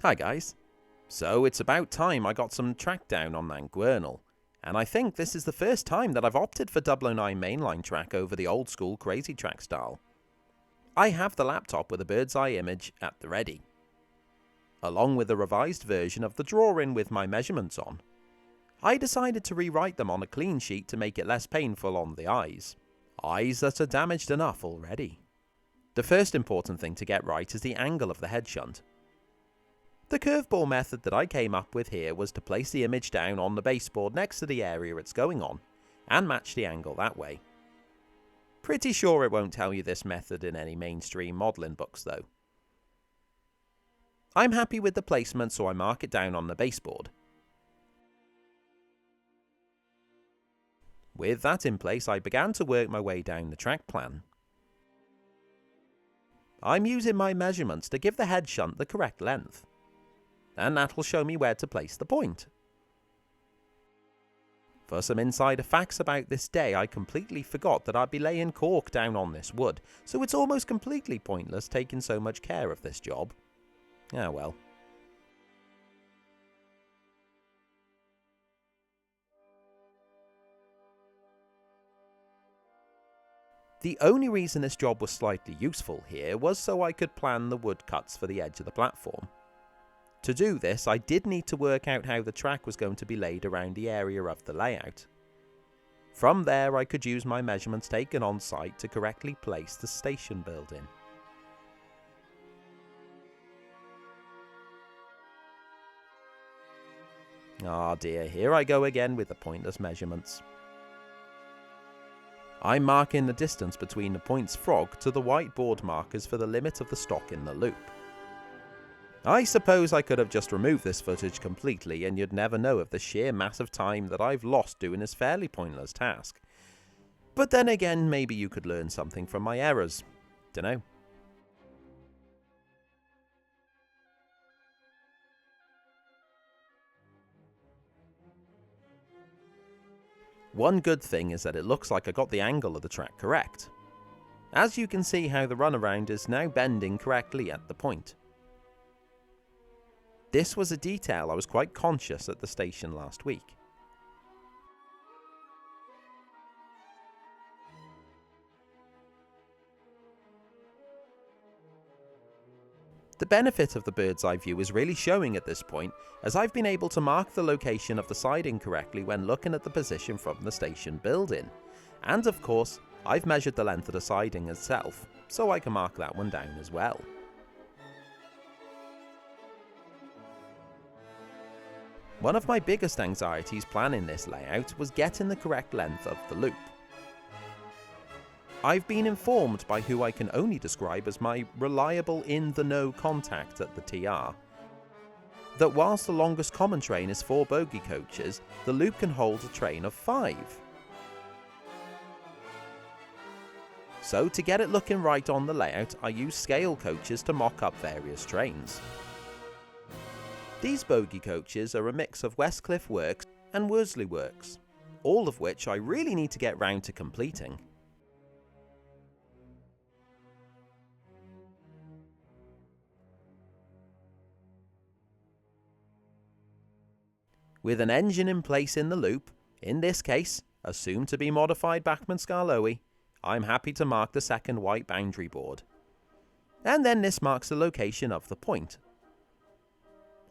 Hi guys. So it's about time I got some track down on that Gwernal, and I think this is the first time that I've opted for 009 mainline track over the old school crazy track style. I have the laptop with a bird's eye image at the ready, along with a revised version of the drawing with my measurements on. I decided to rewrite them on a clean sheet to make it less painful on the eyes that are damaged enough already. The first important thing to get right is the angle of the head shunt. The curveball method that I came up with here was to place the image down on the baseboard next to the area it's going on, and match the angle that way. Pretty sure it won't tell you this method in any mainstream modelling books though. I'm happy with the placement, so I mark it down on the baseboard. With that in place, I began to work my way down the track plan. I'm using my measurements to give the head shunt the correct length, and that will show me where to place the point. For some insider facts about this day, I completely forgot that I'd be laying cork down on this wood, so it's almost completely pointless taking so much care of this job. Ah well. The only reason this job was slightly useful here was so I could plan the wood cuts for the edge of the platform. To do this, I did need to work out how the track was going to be laid around the area of the layout. From there, I could use my measurements taken on site to correctly place the station building. Ah dear, here I go again with the pointless measurements. I'm marking the distance between the point's frog to the whiteboard markers for the limit of the stock in the loop. I suppose I could have just removed this footage completely and you'd never know of the sheer mass of time that I've lost doing this fairly pointless task. But then again, maybe you could learn something from my errors. Dunno. One good thing is that it looks like I got the angle of the track correct, as you can see how the runaround is now bending correctly at the point. This was a detail I was quite conscious at the station last week. The benefit of the bird's eye view is really showing at this point, as I've been able to mark the location of the siding correctly when looking at the position from the station building. And of course, I've measured the length of the siding itself, so I can mark that one down as well. One of my biggest anxieties planning this layout was getting the correct length of the loop. I've been informed by who I can only describe as my reliable in-the-know contact at the TR, that whilst the longest common train is 4 bogie coaches, the loop can hold a train of 5. So to get it looking right on the layout, I use scale coaches to mock up various trains. These bogie coaches are a mix of Westcliff Works and Worsley Works, all of which I really need to get round to completing. With an engine in place in the loop, in this case a soon to be modified Bachmann Skarloey, I'm happy to mark the second white boundary board. And then this marks the location of the point.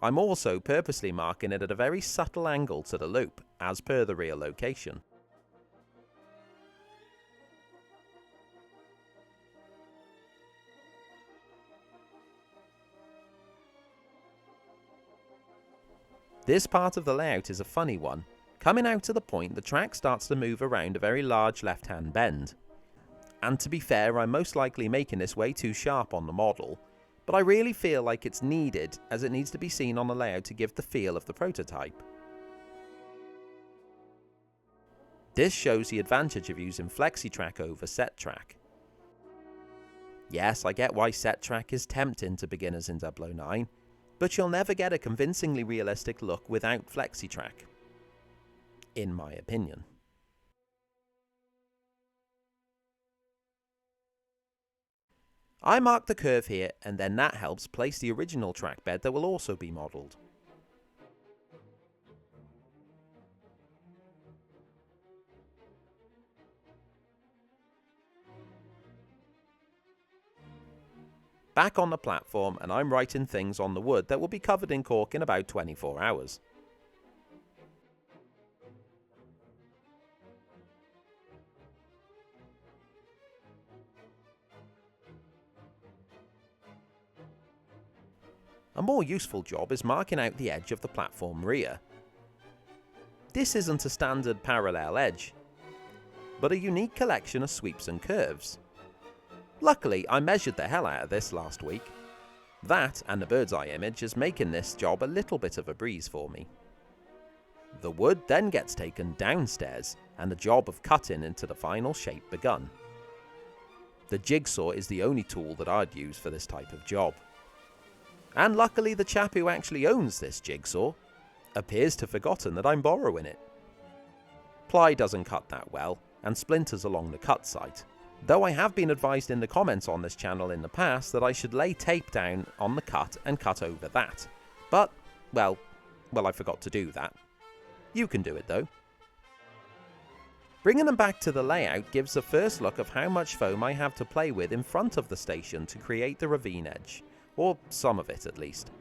I'm also purposely marking it at a very subtle angle to the loop, as per the real location. This part of the layout is a funny one. Coming out to the point, the track starts to move around a very large left-hand bend. And to be fair, I'm most likely making this way too sharp on the model, but I really feel like it's needed, as it needs to be seen on the layout to give the feel of the prototype. This shows the advantage of using FlexiTrack over SetTrack. Yes, I get why SetTrack is tempting to beginners in 009, but you'll never get a convincingly realistic look without FlexiTrack, in my opinion. I mark the curve here, and then that helps place the original track bed that will also be modelled. Back on the platform, and I'm writing things on the wood that will be covered in cork in about 24 hours. A more useful job is marking out the edge of the platform rear. This isn't a standard parallel edge, but a unique collection of sweeps and curves. Luckily, I measured the hell out of this last week. That and the bird's eye image is making this job a little bit of a breeze for me. The wood then gets taken downstairs and the job of cutting into the final shape begun. The jigsaw is the only tool that I'd use for this type of job. And luckily the chap who actually owns this jigsaw appears to have forgotten that I'm borrowing it. Ply doesn't cut that well and splinters along the cut site. Though I have been advised in the comments on this channel in the past that I should lay tape down on the cut and cut over that. But, well, I forgot to do that. You can do it though. Bringing them back to the layout gives a first look of how much foam I have to play with in front of the station to create the ravine edge, or some of it at least.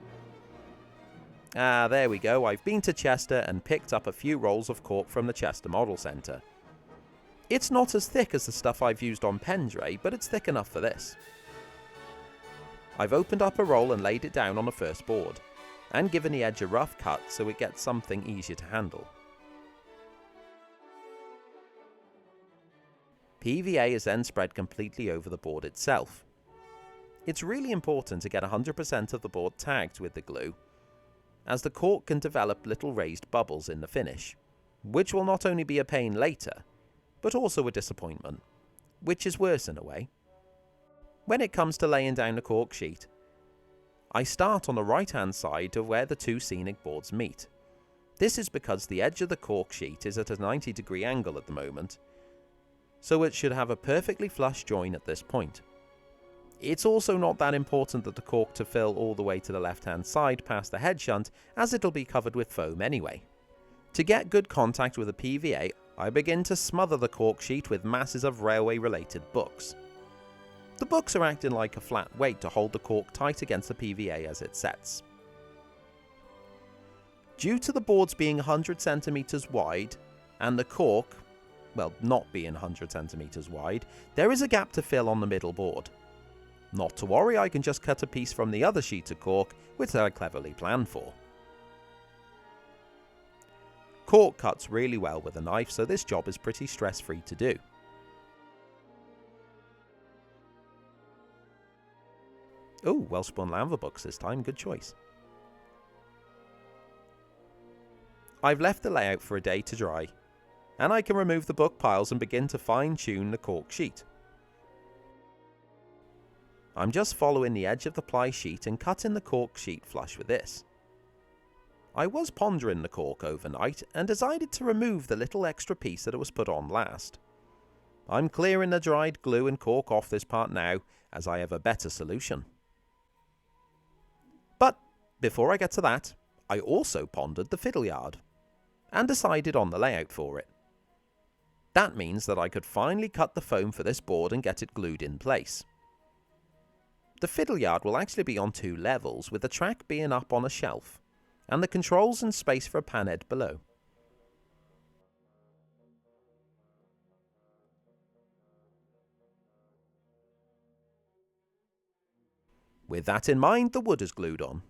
Ah, there we go, I've been to Chester and picked up a few rolls of cork from the Chester Model Centre. It's not as thick as the stuff I've used on Pendray, but it's thick enough for this. I've opened up a roll and laid it down on the first board, and given the edge a rough cut so it gets something easier to handle. PVA is then spread completely over the board itself. It's really important to get 100% of the board tagged with the glue, as the cork can develop little raised bubbles in the finish, which will not only be a pain later, but also a disappointment, which is worse in a way. When it comes to laying down the cork sheet, I start on the right hand side of where the two scenic boards meet. This is because the edge of the cork sheet is at a 90-degree angle at the moment, so it should have a perfectly flush join at this point. It's also not that important that the cork to fill all the way to the left hand side past the head shunt, as it'll be covered with foam anyway. To get good contact with the PVA, I begin to smother the cork sheet with masses of railway related books. The books are acting like a flat weight to hold the cork tight against the PVA as it sets. Due to the boards being 100 cm wide and the cork, well, not being 100 cm wide, there is a gap to fill on the middle board. Not to worry, I can just cut a piece from the other sheet of cork, which I cleverly planned for. Cork cuts really well with a knife, so this job is pretty stress-free to do. Oh, well-spun Lanva books this time, good choice. I've left the layout for a day to dry, and I can remove the book piles and begin to fine-tune the cork sheet. I'm just following the edge of the ply sheet and cutting the cork sheet flush with this. I was pondering the cork overnight and decided to remove the little extra piece that it was put on last. I'm clearing the dried glue and cork off this part now, as I have a better solution. But before I get to that, I also pondered the fiddle yard, and decided on the layout for it. That means that I could finally cut the foam for this board and get it glued in place. The fiddle yard will actually be on 2 levels, with the track being up on a shelf, and the controls and space for a panhead below. With that in mind, the wood is glued on.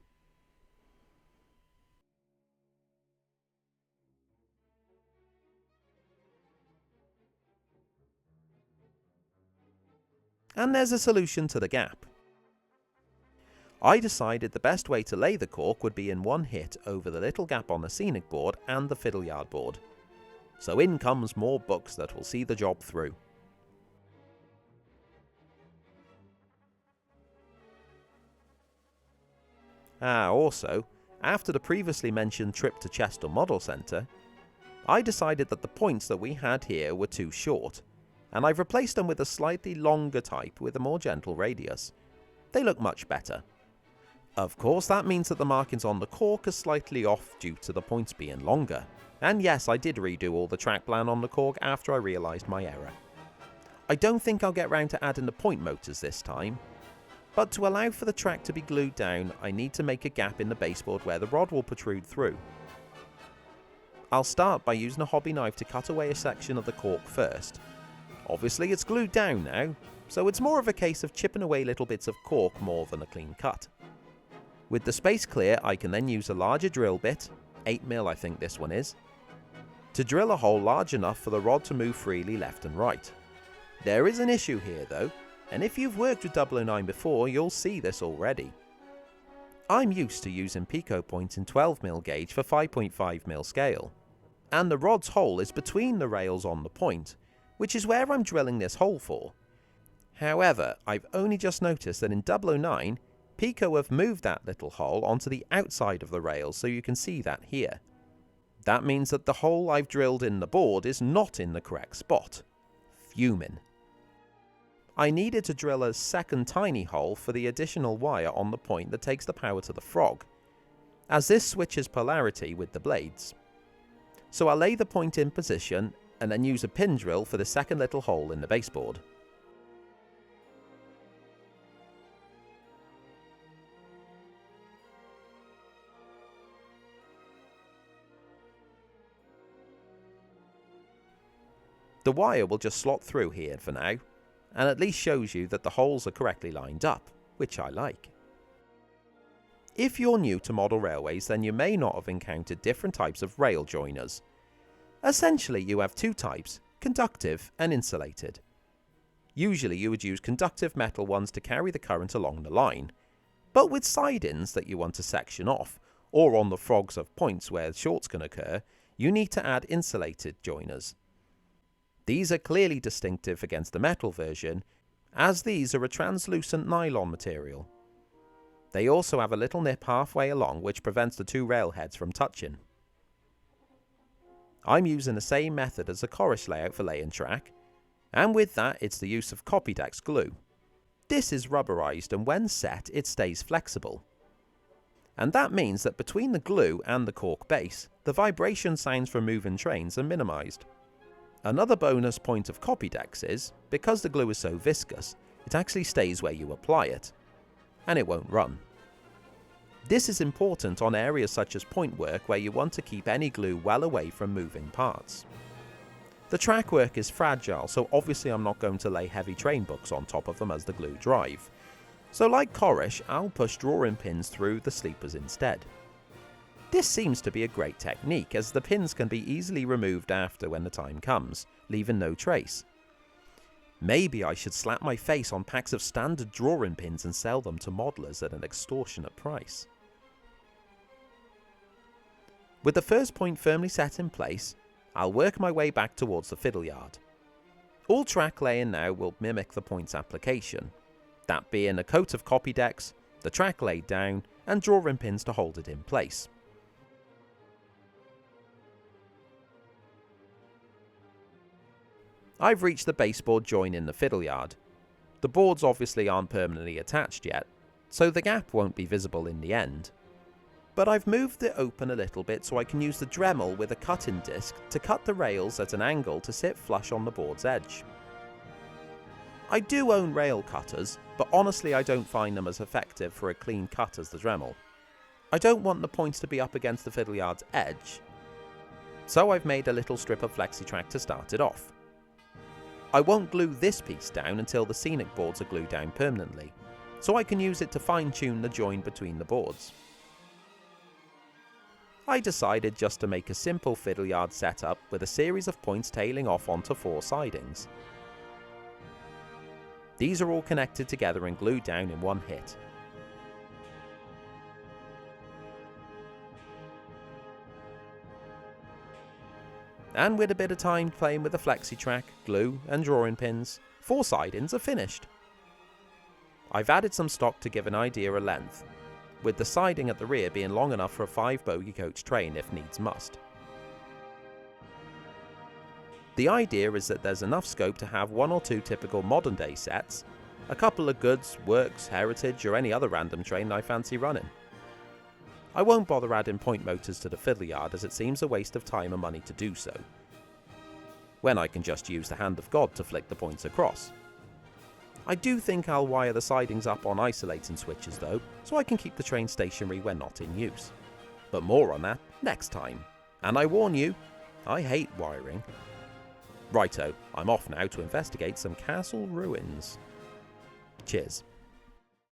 And there's a solution to the gap. I decided the best way to lay the cork would be in one hit over the little gap on the scenic board and the fiddle yard board. So in comes more books that will see the job through. Also, after the previously mentioned trip to Chester Model Centre, I decided that the points that we had here were too short, and I've replaced them with a slightly longer type with a more gentle radius. They look much better. Of course, that means that the markings on the cork are slightly off due to the points being longer. And yes, I did redo all the track plan on the cork after I realised my error. I don't think I'll get round to adding the point motors this time, but to allow for the track to be glued down, I need to make a gap in the baseboard where the rod will protrude through. I'll start by using a hobby knife to cut away a section of the cork first. Obviously it's glued down now, so it's more of a case of chipping away little bits of cork more than a clean cut. With the space clear, I can then use a larger drill bit, 8mm I think this one is, to drill a hole large enough for the rod to move freely left and right. There is an issue here though, and if you've worked with 009 before, you'll see this already. I'm used to using peco points in 12mm gauge for 5.5mm scale, and the rod's hole is between the rails on the point, which is where I'm drilling this hole for. However, I've only just noticed that in 009, peco have moved that little hole onto the outside of the rails, so you can see that here. That means that the hole I've drilled in the board is not in the correct spot. Fuming. I needed to drill a second tiny hole for the additional wire on the point that takes the power to the frog, as this switches polarity with the blades. So I'll lay the point in position and then use a pin drill for the second little hole in the baseboard. The wire will just slot through here for now, and at least shows you that the holes are correctly lined up, which I like. If you're new to model railways, then you may not have encountered different types of rail joiners. Essentially, you have two types, conductive and insulated. Usually you would use conductive metal ones to carry the current along the line, but with sidings that you want to section off, or on the frogs of points where shorts can occur, you need to add insulated joiners. These are clearly distinctive against the metal version, as these are a translucent nylon material. They also have a little nip halfway along which prevents the two rail heads from touching. I'm using the same method as the corris layout for laying track, and with that it's the use of Copydex glue. This is rubberized, and when set it stays flexible. And that means that between the glue and the cork base, the vibration sounds from moving trains are minimized. Another bonus point of Copydex is, because the glue is so viscous, it actually stays where you apply it, and it won't run. This is important on areas such as point work where you want to keep any glue well away from moving parts. The track work is fragile, so obviously I'm not going to lay heavy train books on top of them as the glue drive. So like corris, I'll push drawing pins through the sleepers instead. This seems to be a great technique, as the pins can be easily removed after when the time comes, leaving no trace. Maybe I should slap my face on packs of standard drawing pins and sell them to modelers at an extortionate price. With the first point firmly set in place, I'll work my way back towards the fiddle yard. All track laying now will mimic the point's application, that being a coat of Copydex, the track laid down, and drawing pins to hold it in place. I've reached the baseboard join in the fiddle yard. The boards obviously aren't permanently attached yet, so the gap won't be visible in the end. But I've moved it open a little bit so I can use the Dremel with a cutting disc to cut the rails at an angle to sit flush on the board's edge. I do own rail cutters, but honestly I don't find them as effective for a clean cut as the Dremel. I don't want the points to be up against the fiddle yard's edge, so I've made a little strip of flexi-track to start it off. I won't glue this piece down until the scenic boards are glued down permanently, so I can use it to fine-tune the join between the boards. I decided just to make a simple fiddle yard setup with a series of points tailing off onto 4 sidings. These are all connected together and glued down in one hit. And with a bit of time playing with the flexi-track, glue and drawing pins, 4 sidings are finished. I've added some stock to give an idea of length, with the siding at the rear being long enough for a 5-bogie coach train if needs must. The idea is that there's enough scope to have 1 or 2 typical modern day sets, a couple of goods, works, heritage or any other random train I fancy running. I won't bother adding point motors to the fiddler yard as it seems a waste of time and money to do so, when I can just use the hand of God to flick the points across. I do think I'll wire the sidings up on isolating switches though, so I can keep the train stationary when not in use. But more on that next time. And I warn you, I hate wiring. Righto, I'm off now to investigate some castle ruins. Cheers.